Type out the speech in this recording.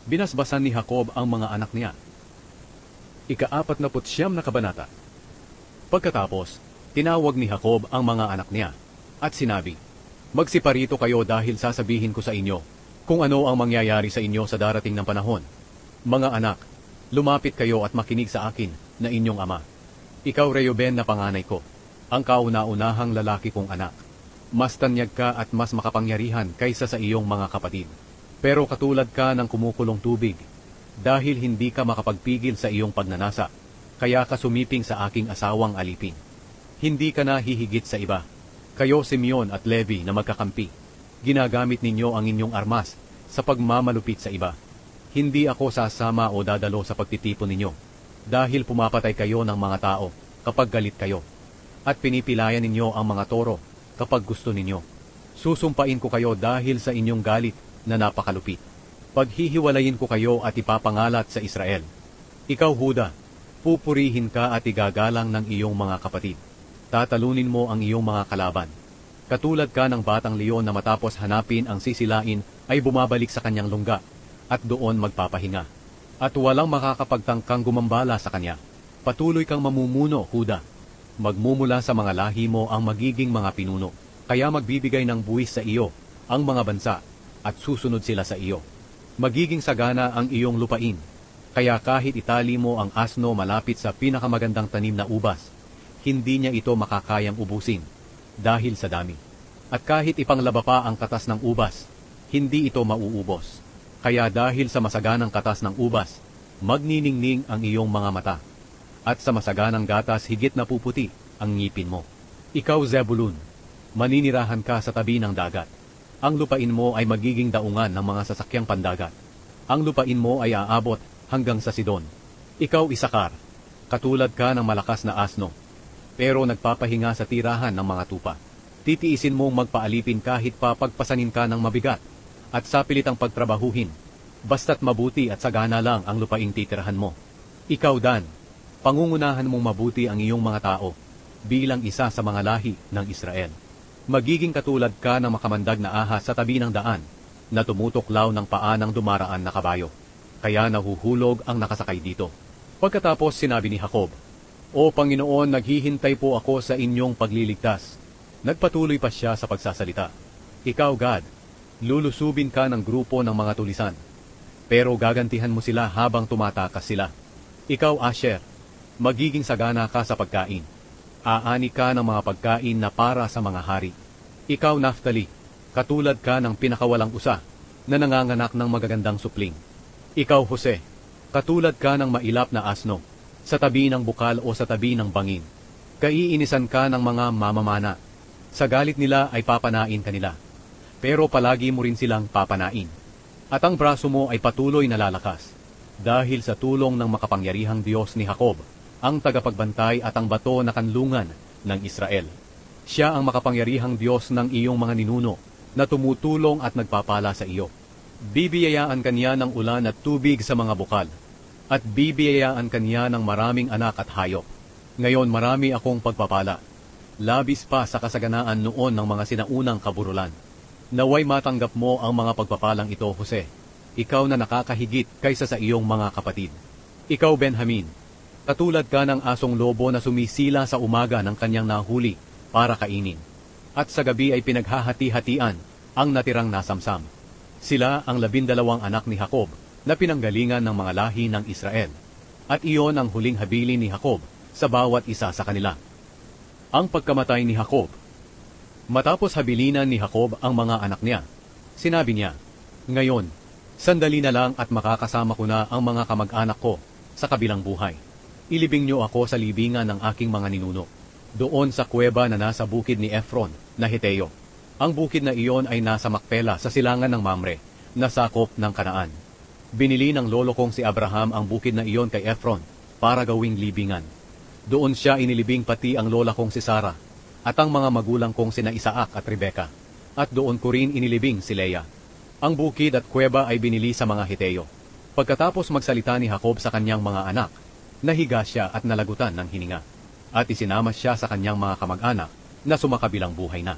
Binasbasan ni Jacob ang mga anak niya. Ika-49 na kabanata. Pagkatapos, tinawag ni Jacob ang mga anak niya at sinabi, "Magsiparito kayo dahil sasabihin ko sa inyo kung ano ang mangyayari sa inyo sa darating ng panahon. Mga anak, lumapit kayo at makinig sa akin na inyong ama. Ikaw, Reuben, na panganay ko, ang kauna-unahang lalaki kong anak. Mas tanyag ka at mas makapangyarihan kaysa sa iyong mga kapatid. Pero katulad ka ng kumukulong tubig, dahil hindi ka makapagpigil sa iyong pagnanasa, kaya ka sumiping sa aking asawang alipin. Hindi ka na hihigit sa iba. Kayo, Simeon at Levi, na magkakampi. Ginagamit ninyo ang inyong armas sa pagmamalupit sa iba. Hindi ako sasama o dadalo sa pagtitipon ninyo, dahil pumapatay kayo ng mga tao kapag galit kayo, at pinipilayan ninyo ang mga toro kapag gusto ninyo. Susumpain ko kayo dahil sa inyong galit na napakalupit. Paghihiwalayin ko kayo at ipapangalat sa Israel. Ikaw, Huda, pupurihin ka at igagalang ng iyong mga kapatid. Tatalunin mo ang iyong mga kalaban. Katulad ka ng batang leon na matapos hanapin ang sisilain ay bumabalik sa kanyang lungga at doon magpapahinga. At walang makakapagtangkang gumambala sa kanya. Patuloy kang mamumuno, Huda. Magmumula sa mga lahi mo ang magiging mga pinuno. Kaya magbibigay ng buwis sa iyo ang mga bansa at susunod sila sa iyo. Magiging sagana ang iyong lupain. Kaya kahit itali mo ang asno malapit sa pinakamagandang tanim na ubas, hindi niya ito makakayang ubusin dahil sa dami. At kahit ipanglaba pa ang katas ng ubas, hindi ito mauubos. Kaya dahil sa masaganang katas ng ubas, magniningning ang iyong mga mata. At sa masaganang gatas higit na puputi ang ngipin mo. Ikaw, Zebulun, maninirahan ka sa tabi ng dagat. Ang lupain mo ay magiging daungan ng mga sasakyang pandagat. Ang lupain mo ay aabot hanggang sa Sidon. Ikaw, Isakar, katulad ka ng malakas na asno, pero nagpapahinga sa tirahan ng mga tupa. Titiisin mong magpaalipin kahit pa pagpasanin ka ng mabigat, at sa pilitang pagtrabahuhin, basta't mabuti at sagana lang ang lupaing titirahan mo. Ikaw, Dan, pangungunahan mong mabuti ang iyong mga tao, bilang isa sa mga lahi ng Israel. Magiging katulad ka ng makamandag na ahas sa tabi ng daan, na tumutuklaw ng paa ng dumaraan na kabayo. Kaya nahuhulog ang nakasakay dito. Pagkatapos sinabi ni Jacob, "O Panginoon, naghihintay po ako sa inyong pagliligtas." Nagpatuloy pa siya sa pagsasalita. Ikaw, Gad, lulusubin ka ng grupo ng mga tulisan, pero gagantihan mo sila habang tumatakas sila. Ikaw, Asher, magiging sagana ka sa pagkain. Aani ka ng mga pagkain na para sa mga hari. Ikaw, Naphtali, katulad ka ng pinakawalang usa na nanganganak ng magagandang supling. Ikaw, Jose, katulad ka ng mailap na asno sa tabi ng bukal o sa tabi ng bangin. Kaiinisan ka ng mga mamamana. Sa galit nila ay papanain kanila, pero palagi mo rin silang papanain. At ang braso mo ay patuloy na lalakas, dahil sa tulong ng makapangyarihang Diyos ni Jacob, ang tagapagbantay at ang bato na kanlungan ng Israel. Siya ang makapangyarihang Diyos ng iyong mga ninuno na tumutulong at nagpapala sa iyo. Bibiyayaan kanya ng ulan at tubig sa mga bukal, at bibiyayaan kanya ng maraming anak at hayop. Ngayon marami akong pagpapala, labis pa sa kasaganaan noon ng mga sinaunang kaburulan. Naway matanggap mo ang mga pagpapalang ito, Jose, ikaw na nakakahigit kaysa sa iyong mga kapatid. Ikaw, Benjamin, katulad ka ng asong lobo na sumisila sa umaga ng kanyang nahuli para kainin, at sa gabi ay pinaghahati-hatian ang natirang nasamsam. Sila ang 12 anak ni Jacob na pinanggalingan ng mga lahi ng Israel, at iyon ang huling habilin ni Jacob sa bawat isa sa kanila. Ang pagkamatay ni Jacob. Matapos habilinan ni Jacob ang mga anak niya, sinabi niya, "Ngayon, sandali na lang at makakasama ko na ang mga kamag-anak ko sa kabilang buhay. Ilibing niyo ako sa libingan ng aking mga ninuno, doon sa kuweba na nasa bukid ni Ephron na Heteo. Ang bukid na iyon ay nasa Makpela sa silangan ng Mamre, na sakop ng Kanaan. Binili ng lolo kong si Abraham ang bukid na iyon kay Ephron para gawing libingan. Doon siya inilibing pati ang lola kong si Sara at ang mga magulang kong sina Isaac at Rebeka, at doon ko rin inilibing si Leah. Ang bukid at kuweba ay binili sa mga Heteo." Pagkatapos magsalita ni Jacob sa kanyang mga anak, nahiga siya at nalagutan ng hininga, at isinama siya sa kanyang mga kamag-anak na sumakabilang buhay na.